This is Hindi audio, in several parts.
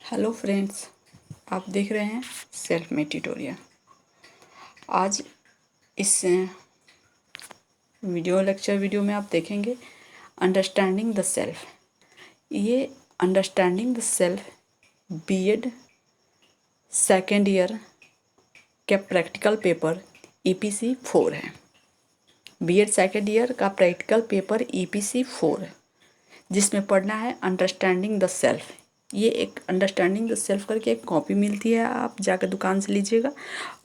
हेलो फ्रेंड्स, आप देख रहे हैं सेल्फ मेड ट्यूटोरियल। आज इस वीडियो में आप देखेंगे अंडरस्टैंडिंग द सेल्फ। ये understanding the self BEd second year का प्रैक्टिकल पेपर EPC-4 है। बीएड सेकेंड ईयर का प्रैक्टिकल पेपर EPC-4 है, जिसमें पढ़ना है अंडरस्टैंडिंग द सेल्फ। ये एक अंडरस्टैंडिंग द सेल्फ करके एक कॉपी मिलती है, आप जाकर दुकान से लीजिएगा।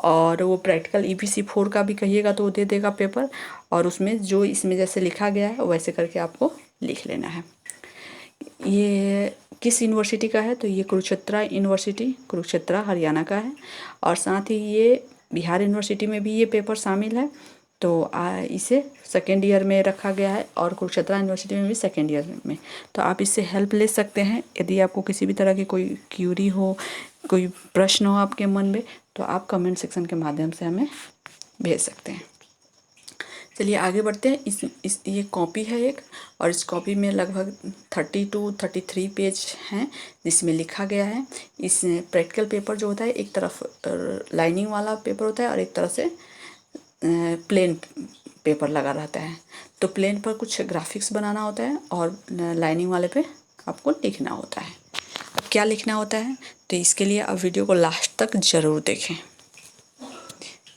और वो प्रैक्टिकल EPC-4 का भी कहिएगा तो वो दे देगा पेपर। और उसमें जो इसमें जैसे लिखा गया है वैसे करके आपको लिख लेना है। ये किस यूनिवर्सिटी का है? तो ये कुरुक्षेत्र हरियाणा का है। और साथ ही ये बिहार यूनिवर्सिटी में भी ये पेपर शामिल है। तो इसे सेकेंड ईयर में रखा गया है और कुरुक्षेत्र यूनिवर्सिटी में भी सेकेंड ईयर में। तो आप इससे हेल्प ले सकते हैं। यदि आपको किसी भी तरह की कोई क्यूरी हो, कोई प्रश्न हो आपके मन में, तो आप कमेंट सेक्शन के माध्यम से हमें भेज सकते हैं। चलिए आगे बढ़ते हैं। ये कॉपी है एक, और इस कॉपी में लगभग 30 to 33 पेज हैं, जिसमें लिखा गया है। इस प्रैक्टिकल पेपर जो होता है, एक तरफ लाइनिंग वाला पेपर होता है और एक तरफ से प्लेन पेपर लगा रहता है। तो प्लेन पर कुछ ग्राफिक्स बनाना होता है और लाइनिंग वाले पे आपको लिखना होता है। अब क्या लिखना होता है, तो इसके लिए आप वीडियो को लास्ट तक ज़रूर देखें।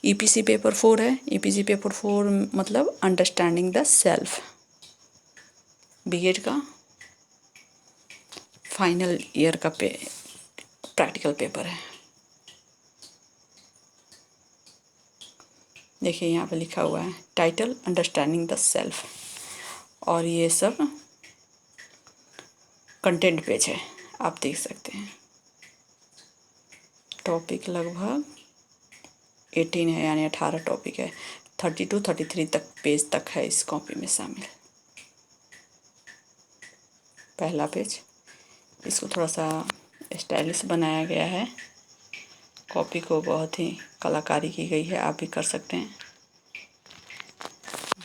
EPC पेपर 4 है। EPC पेपर 4 मतलब अंडरस्टैंडिंग द सेल्फ, बीएड का फाइनल ईयर का प्रैक्टिकल पेपर है। देखिए यहाँ पे लिखा हुआ है टाइटल अंडरस्टैंडिंग द सेल्फ, और ये सब कंटेंट पेज है, आप देख सकते हैं। टॉपिक लगभग 18 है, यानी 18 टॉपिक है। 30 to 33 तक पेज तक है इस कॉपी में शामिल। पहला पेज, इसको थोड़ा सा स्टाइलिश बनाया गया है। कॉपी को बहुत ही कलाकारी की गई है, आप भी कर सकते हैं।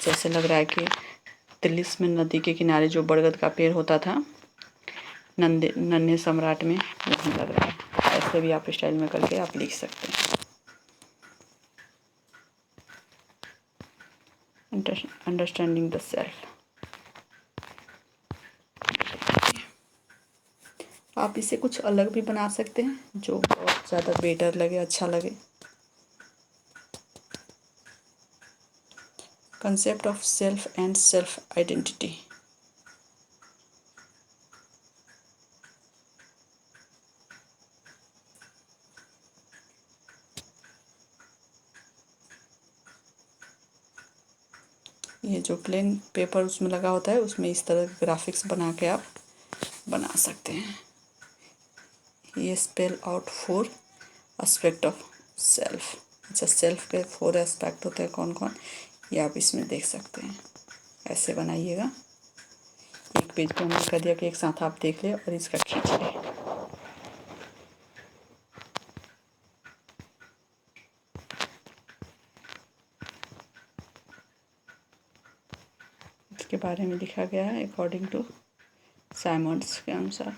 जैसे लग रहा है कि तिलिस्म में नदी के किनारे जो बरगद का पेड़ होता था नन्हे सम्राट में, वही लग रहा है। ऐसे भी आप स्टाइल में करके आप लिख सकते हैं। Understanding the self. आप इसे कुछ अलग भी बना सकते हैं, जो बहुत ज़्यादा बेटर लगे, अच्छा लगे। Concept of self and self identity. ये जो प्लेन पेपर उसमें लगा होता है, उसमें इस तरह ग्राफिक्स बना के आप बना सकते हैं। ये spell out 4 aspect of self. अच्छा, सेल्फ के 4 एस्पेक्ट होते हैं कौन कौन, ये आप इसमें देख सकते हैं। ऐसे बनाइएगा। एक पेज पे हमने कर दिया कि एक साथ आप देख ले और इसका खींच ले। इसके बारे में लिखा गया है अकॉर्डिंग टू साइमंड्स के अनुसार।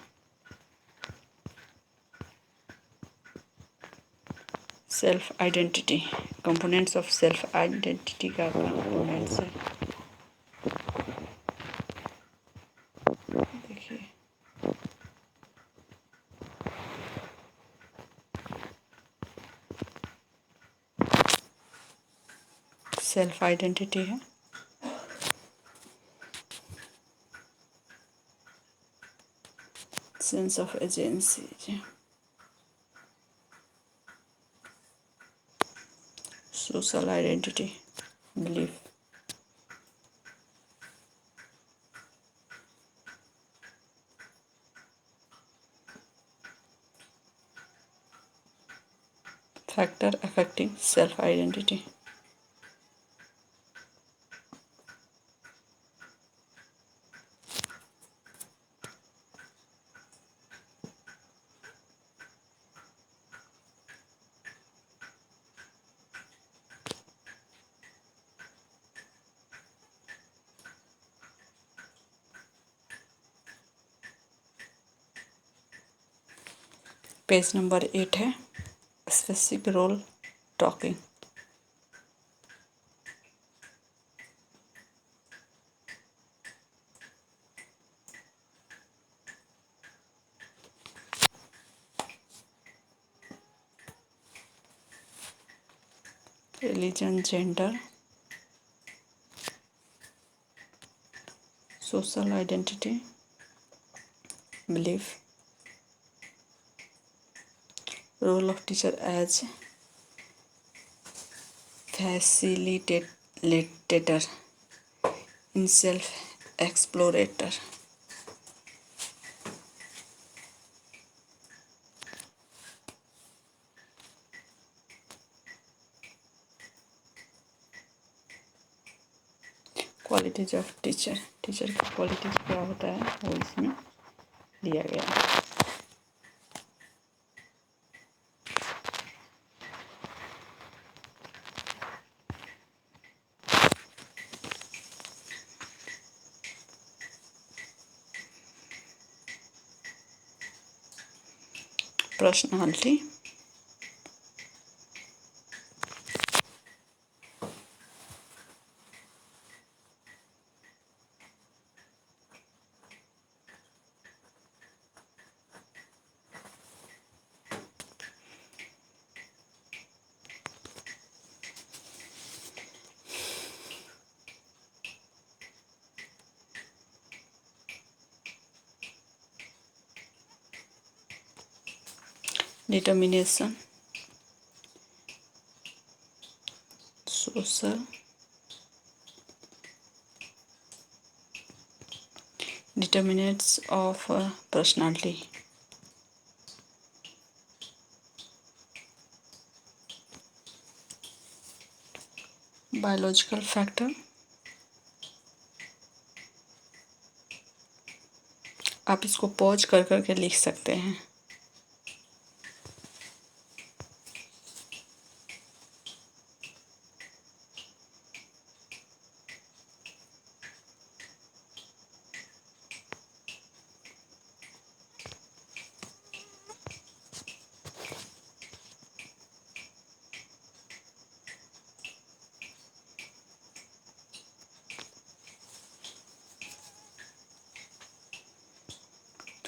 Self identity, components of self identity का कंपोनेंट्स है। देखिए, सेल्फ आइडेंटिटी है sense of agency, social identity, belief, factor affecting self identity. Page number 8 है, specific role talking. Religion, gender, social identity, belief, role of teacher as facilitator in self exploratory. Qualities of teacher, teacher की क्वालिटीज क्या होता है वो इसमें दिया गया है। Personality, determination, social, determinants of personality, biological factor, आप इसको पॉज कर करके लिख सकते हैं।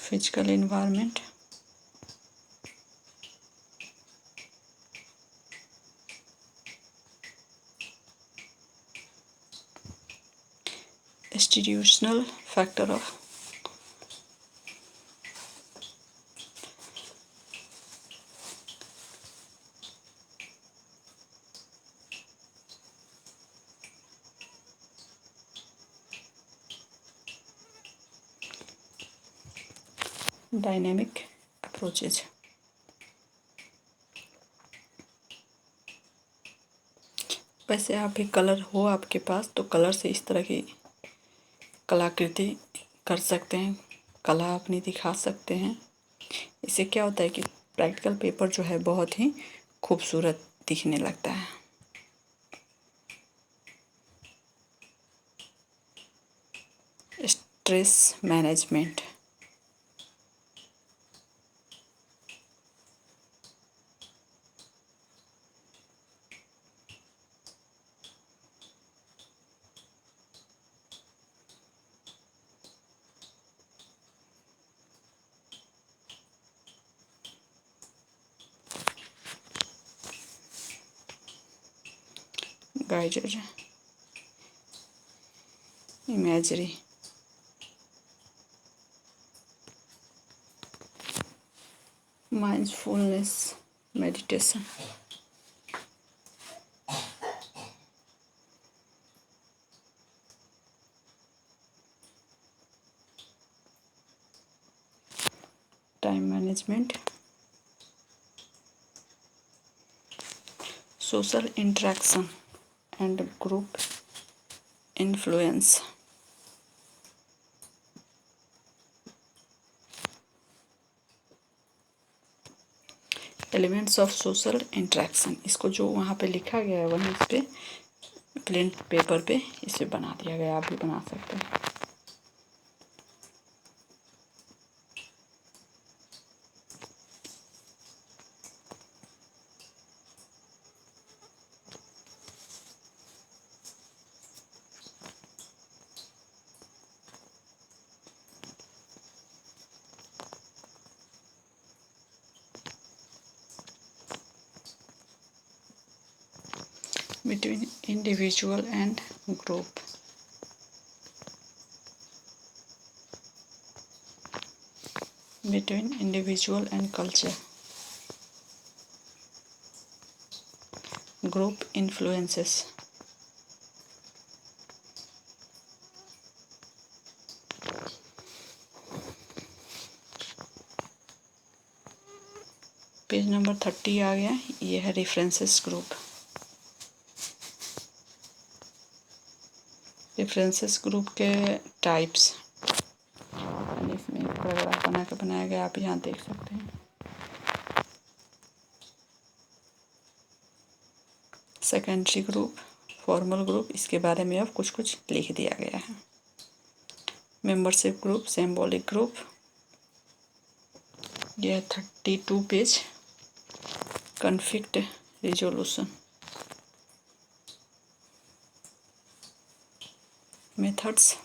Physical environment, institutional factor of dynamic approaches. वैसे आप भी कलर हो आपके पास तो कलर से इस तरह की कलाकृति कर सकते हैं, कला अपनी दिखा सकते हैं। इससे क्या होता है कि प्रैक्टिकल पेपर जो है बहुत ही खूबसूरत दिखने लगता है। Stress management, guided imagery, mindfulness meditation, time management, social interaction and group influence. Elements of social interaction, इसको जो वहाँ पे लिखा गया है वहीं इस पे प्लेन पेपर पे इसे बना दिया गया, आप भी बना सकते हैं। between individual and group. Between individual and culture. Group influences. Page number 30 आ गया। ये है रेफरेंसेस ग्रुप। रेफरेंसेस ग्रुप के टाइप्स, इसमें एक पैराग्राफ बना के बनाया गया, आप यहाँ देख सकते हैं। सेकेंडरी ग्रुप, फॉर्मल ग्रुप, इसके बारे में अब कुछ कुछ लिख दिया गया है। मेंबरशिप ग्रुप, सिंबॉलिक ग्रुप, यह 32 पेज। कॉन्फ्लिक्ट रिजोल्यूशन, मेथड्स,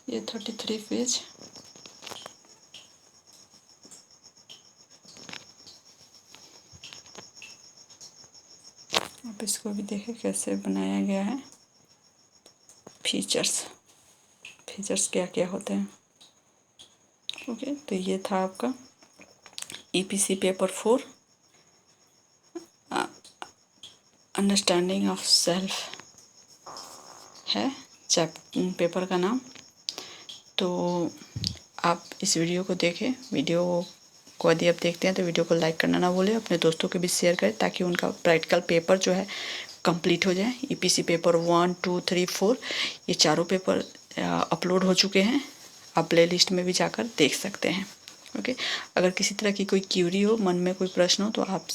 ये 33 पेज। आप इसको भी देखें कैसे बनाया गया है। फीचर्स क्या क्या होते हैं। ओके, तो ये था आपका EPC paper 4, understanding of self है पेपर का नाम। तो आप इस वीडियो को देखें। वीडियो को यदि आप देखते हैं तो वीडियो को लाइक करना ना भूलें, अपने दोस्तों के बीच शेयर करें ताकि उनका प्रैक्टिकल पेपर जो है कंप्लीट हो जाए। EPC पेपर 1, 2, 3, 4 ये चारों पेपर अपलोड हो चुके हैं। आप प्ले लिस्ट में भी जाकर देख सकते हैं। ओके, अगर किसी तरह की कोई क्यूरी हो, मन में कोई प्रश्न हो, तो आप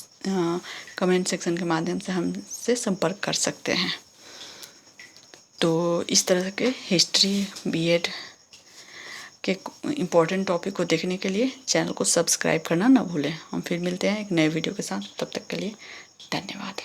कमेंट सेक्शन के माध्यम से हमसे संपर्क कर सकते हैं। तो इस तरह के हिस्ट्री B.Ed के इम्पोर्टेंट टॉपिक को देखने के लिए चैनल को सब्सक्राइब करना ना भूलें। हम फिर मिलते हैं एक नए वीडियो के साथ। तब तक के लिए धन्यवाद।